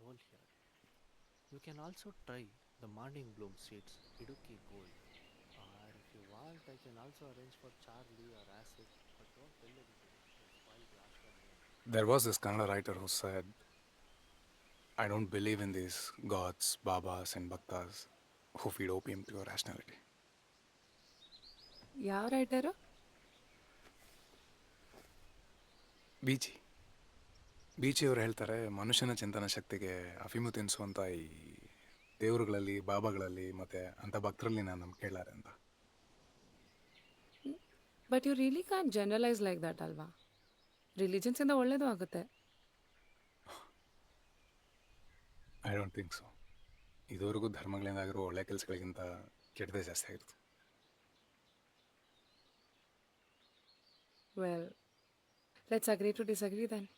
soul here. You can also try the morning bloom seeds, Iduki Gold. Or if you want, I can also arrange for Charlie or Acid, but don't tell anybody. They'll spoil the ashram name. There was this Kannada writer who said, I don't believe in these gods, babas, and bhaktas who feed opium to your rationality. ಯಾವ writer? Beechi ಬೀಚಿಯವರು ಹೇಳ್ತಾರೆ ಮನುಷ್ಯನ ಚಿಂತನ ಶಕ್ತಿಗೆ ಅಫೀಮು ತಿನ್ನಿಸುವಂಥ ಈ ದೇವರುಗಳಲ್ಲಿ ಬಾಬಾಗಳಲ್ಲಿ ಮತ್ತು ಅಂಥ ಭಕ್ತರಲ್ಲಿ ನಾನು ನಂಬಿಕೆ ಹೇಳಾರೆ ಅಂತ. But you really can generalise like that ಅಲ್ವಾ? ರಿಲಿಜನ್ಸಿಂದ ಒಳ್ಳೇದು ಆಗುತ್ತೆ. I don't think so. ಇದುವರೆಗೂ ಧರ್ಮಗಳಿಂದ ಆಗಿರೋ ಒಳ್ಳೆ ಕೆಲಸಗಳಿಗಿಂತ ಕೆಟ್ಟದೇ ಜಾಸ್ತಿ ಆಗಿರುತ್ತೆ. Well, let's agree to disagree then.